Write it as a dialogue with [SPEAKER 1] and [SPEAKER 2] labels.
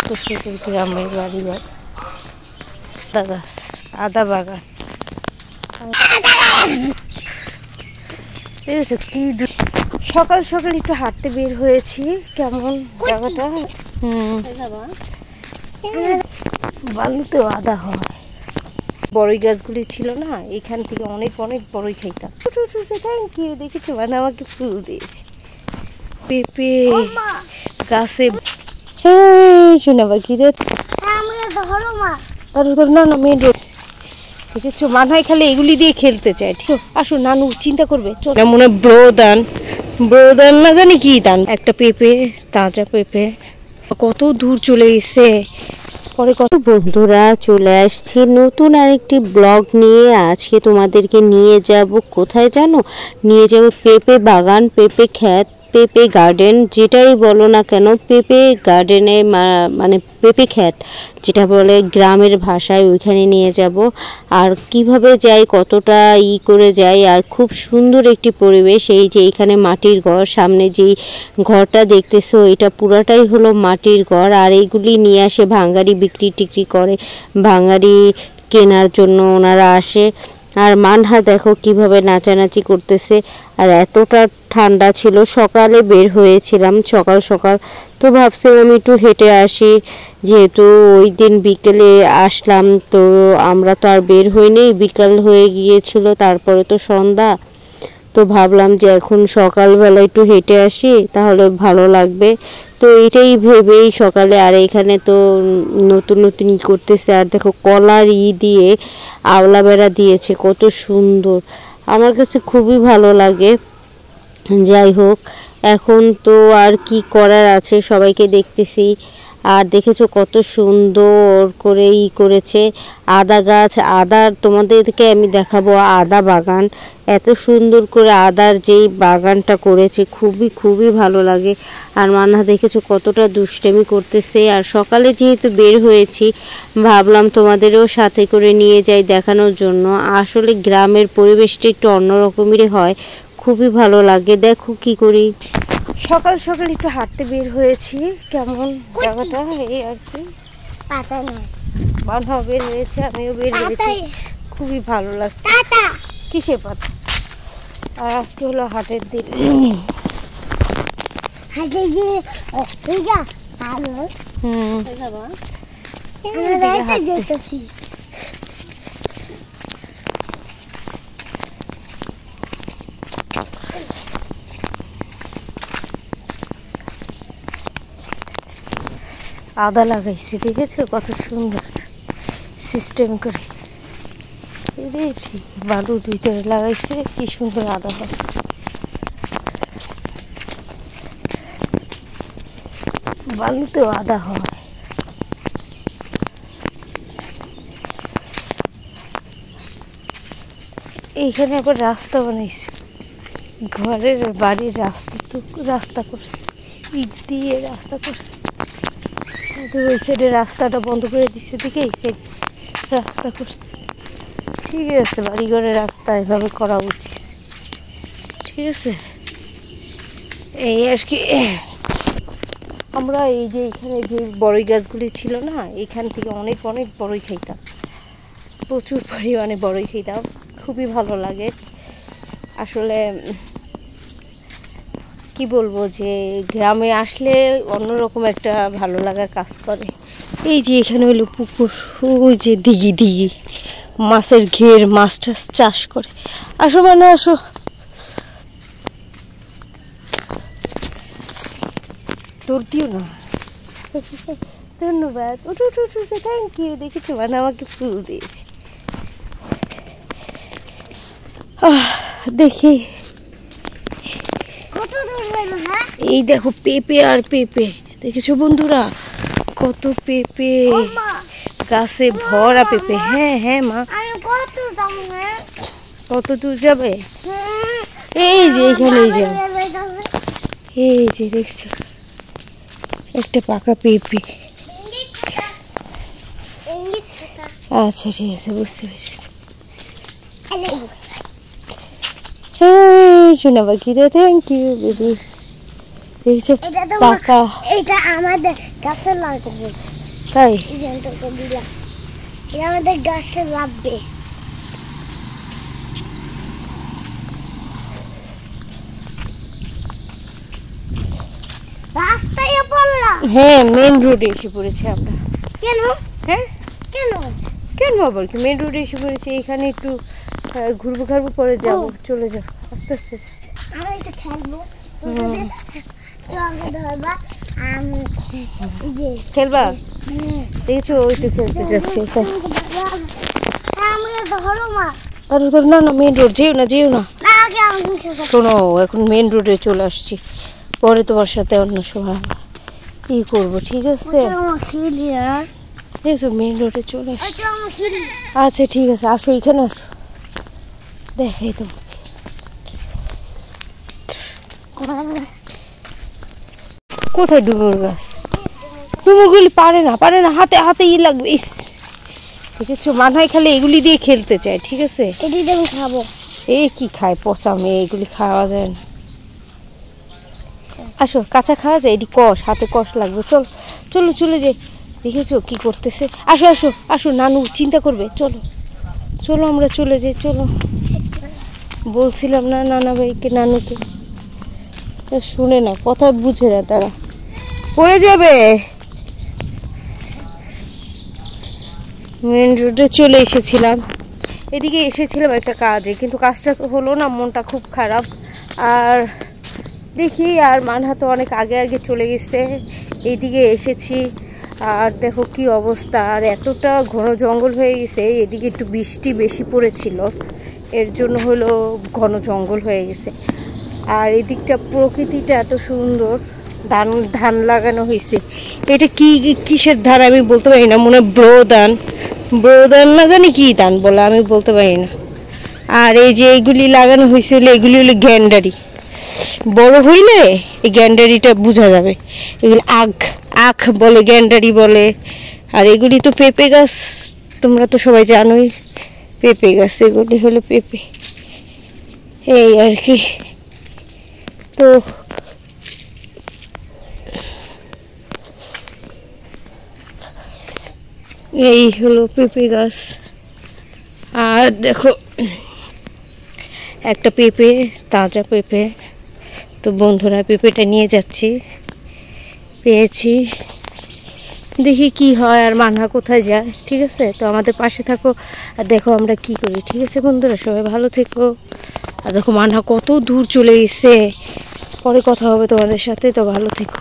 [SPEAKER 1] কত সুন্দর গ্রামের বাড়ি ঘর, আদা গাছ, আদা বাগান। কি সকাল সকাল একটু হাঁটতে বের হয়েছি। কেমন জায়গাটা? বালুতেও আদা হয়। বড়ই গাছগুলি ছিল না, এখান থেকে অনেক অনেক বড়ই খাইতাম। Thank you. দেখেছো মানে আমাকে ফুল দিয়েছে। পেঁপে গাছে শোনা পাখি রে, না না মেন রোড। দেখেছো মানায় খালি এগুলি দিয়ে খেলতে চায়। ঠিক আসো, নানু চিন্তা করবে। মনে ব্রোদান ব্রোদান না জানি কি দান। একটা পেঁপে, তাজা পেঁপে, কত দূর চলে গেছে। পরে কত বন্ধুরা চলে আসছি নতুন আরেকটি ব্লগ নিয়ে। আজকে তোমাদেরকে নিয়ে যাব কোথায় জানো? নিয়ে যাব পেঁপে বাগান, পেঁপে ক্ষেত, পেঁপে গার্ডেন, যেটাই বলো না কেন। পেঁপে গার্ডেনে মানে পেঁপে ক্ষেত যেটা বলে গ্রামের ভাষায়, ওইখানে নিয়ে যাব। আর কিভাবে যাই, কতটা করে যাই। আর খুব সুন্দর একটি পরিবেশ। এই যে এখানে মাটির ঘর, সামনে যেই ঘরটা দেখতেছো এটা পুরাটাই হলো মাটির ঘর। আর এইগুলি নিয়ে আসে ভাঙ্গারি, বিক্রি টিক্রি করে, ভাঙ্গারি কেনার জন্য ওনারা আসে। আর মানহা দেখো কিভাবে নাচানাচি করতেছে। আর এতটা ঠান্ডা ছিল, সকালে বের হয়েছিলাম সকাল সকাল, তো ভাবছিলাম একটু হেঁটে আসি, যেহেতু ওই দিন বিকেলে আসলাম। তো আমরা তো আর বের হইনি, বিকাল হয়ে গিয়েছিল, তারপরে তো সন্ধ্যা। তো ভাবলাম যে এখন সকালবেলা একটু হেঁটে আসি, তাহলে ভালো লাগবে। তো এটাই ভেবেই সকালে। আর এখানে তো নতুন নতুন করতেছে। আর দেখো কলার দিয়ে আওলা বেড়া দিয়েছে, কত সুন্দর। আমার কাছে খুবই ভালো লাগে। যাই হোক, এখন তো আর কি করার আছে, সবাইকে দেখতেছি। আর দেখেছো কত সুন্দর করে করেছে আদা গাছ। আদার তোমাদেরকে আমি দেখাবো আদা বাগান। এত সুন্দর করে আদার যেই বাগানটা করেছে, খুবই খুবই ভালো লাগে। আর মান্না দেখেছো কতটা দুষ্টামি করতেছে। আর সকালে যেহেতু বের হয়েছি, ভাবলাম তোমাদেরও সাথে করে নিয়ে যাই দেখানোর জন্য। আসলে গ্রামের পরিবেশটা একটু অন্যরকমেরই হয়, খুবই ভালো লাগে। দেখো কি করি, সকাল সকাল একটু হাঁটতে বের হয়েছি। কেমন জায়গাটা এই আর কি, মানহা বের হয়েছে, আমিও বের হয়েছি, খুবই ভালো লাগছে। কিসে পাতা? আর আজকে হলো হাটের দিন। আদা লাগাইছে, দেখেছো কত সুন্দর সিস্টেম করে। ঠিক বালুর ভিতরে লাগাইছে, কি সুন্দর আদা হয়। বালুতেও আদা হয়। এইখানে আবার রাস্তা বানাইছে, ঘরের বাড়ির রাস্তা, তো রাস্তা করছে, ইট দিয়ে রাস্তা করছে। ওই সাইডে রাস্তাটা বন্ধ করে দিচ্ছে, দিকে এই সাইড রাস্তা করছে। ঠিক আছে, বাড়িঘরের রাস্তা এভাবে করা উচিত। ঠিক আছে, এই আর কি। আমরা এই যে এখানে যে বড়ই গাছগুলি ছিল না, এখান থেকে অনেক অনেক বড়ই খাইতাম, প্রচুর পরিমাণে বড়ই খাইতাম, খুবই ভালো লাগে। আসলে কি বলবো, যে গ্রামে আসলে অন্যরকম একটা ভালো লাগা কাজ করে। এই যে এখানে হইলো পুকুর, ওই যে দিঘি, দিঘি মাছের ঘের, মাছ টাছ চাষ করে। আসো মানে আসো। তোর দিও না, ধন্যবাদ। উঠো উঠো উঠো, থ্যাংক ইউ। দেখেছো মানে আমাকে ফুল দিয়েছে। দেখি, এই দেখো পেঁপে আর পেঁপে, দেখেছো বন্ধুরা কত পেঁপে, গাছে ভরা পেঁপে। হ্যাঁ হ্যাঁ মা, কত দূর যাবে? এই যে এখানেই যাও, এই যে দেখছো একটা পাকা পেঁপে। আচ্ছা ঠিক আছে, বুঝতে পেরেছি। শোনা পাখি রে, থ্যাংক ইউ বেবি। দেখছো পাকা,
[SPEAKER 2] এটা আমাদের গাছে লাগবে।
[SPEAKER 1] তাই
[SPEAKER 2] আমাদের গাছে লাগবে। রাস্তায় পড়লাম।
[SPEAKER 1] হ্যাঁ, মেন রোডে এসে পড়েছি আমরা।
[SPEAKER 2] কেন?
[SPEAKER 1] হ্যাঁ,
[SPEAKER 2] কেন
[SPEAKER 1] কেন আবার কি, মেন রোডে এসে পড়েছি। এখানে একটু ঘুরবো ঘাড়বো, পরে যাবো। চলে যাও আস্তে আস্তে।
[SPEAKER 2] আমি একটু খেলবো।
[SPEAKER 1] খেলবা? দেখেছো, ওই তো খেলতে যাচ্ছে। না না, মেন রোড যেও না, যেও না। শোনো, এখন মেন রোডে চলে আসছি, পরে তোমার সাথে অন্য সময় কি করবো, ঠিক আছে? মেন রোডে চলে আসছি। আচ্ছা ঠিক আছে, আসো এখানে আসো, দেখাই তোমাকে। কোথায় ডুমুর গাছ? ডুমুরগুলি পারে না, পারে না, হাতে হাতে ই লাগবে। ইস, দেখেছো, মাথায় খালি এগুলি দিয়ে খেলতে চায়, ঠিক আছে?
[SPEAKER 2] এটি আমি খাবো।
[SPEAKER 1] এই কি খায়, পচা মেয়ে, এগুলি খাওয়া যায় না। আসো, কাঁচা খাওয়া যায়, এটি কষ, হাতে কষ লাগবে। চলো চলো, চলে যাই। দেখেছো কি করতেছে? আসো আসো আসো, নানু চিন্তা করবে। চলো চলো, আমরা চলে যাই। চলো, বলছিলাম না নানা ভাইকে, নানুকে। শুনে না, কথা বুঝে না তারা, পড়ে যাবে। মেন রোডে চলে এসেছিলাম, এদিকে এসেছিলাম একটা কাজে, কিন্তু কাজটা হলো না, মনটা খুব খারাপ। আর দেখি, আর মানহা তো অনেক আগে আগে চলে গেছে, এইদিকে এসেছি, আর দেখো কি অবস্থা। আর এতটা ঘন জঙ্গল হয়ে গেছে, এদিকে একটু বৃষ্টি বেশি পড়েছিল, এর জন্য হলো ঘন জঙ্গল হয়ে গেছে। আর এদিকটা প্রকৃতিটা এত সুন্দর, ধান ধান লাগানো হয়েছে। এটা কি কিসের ধান আমি বলতে পারি না, মনে হয় ব্রোধান, ব্রোধান না জানি কি ধান বলে, আমি বলতে পারি না। আর এই যে এইগুলি লাগানো হয়েছে, এগুলি হলো গ্যান্ডারি। বড় হইলে এই গ্যান্ডারিটা বোঝা যাবে। এগুলি আখ আখ বলে, গ্যান্ডারি বলে। আর এগুলি তো পেঁপে গাছ, তোমরা তো সবাই জানোই, পেঁপে গাছ, এগুলি হলো পেঁপে। এই আর কি। তো এই হলো পেঁপে গাছ। আর দেখো, একটা পেঁপে, তাজা পেঁপে। তো বন্ধুরা, পেঁপেটা নিয়ে যাচ্ছি, পেয়েছি, দেখি কি হয়, আর মানহা কোথায় যায়। ঠিক আছে, তো আমাদের পাশে থাকো, আর দেখো আমরা কি করি। ঠিক আছে বন্ধুরা, সবাই ভালো থেকো। আর দেখো মানহা কত দূর চলে গেছে, পরে কথা হবে তোমাদের সাথে, তো ভালো থেকো।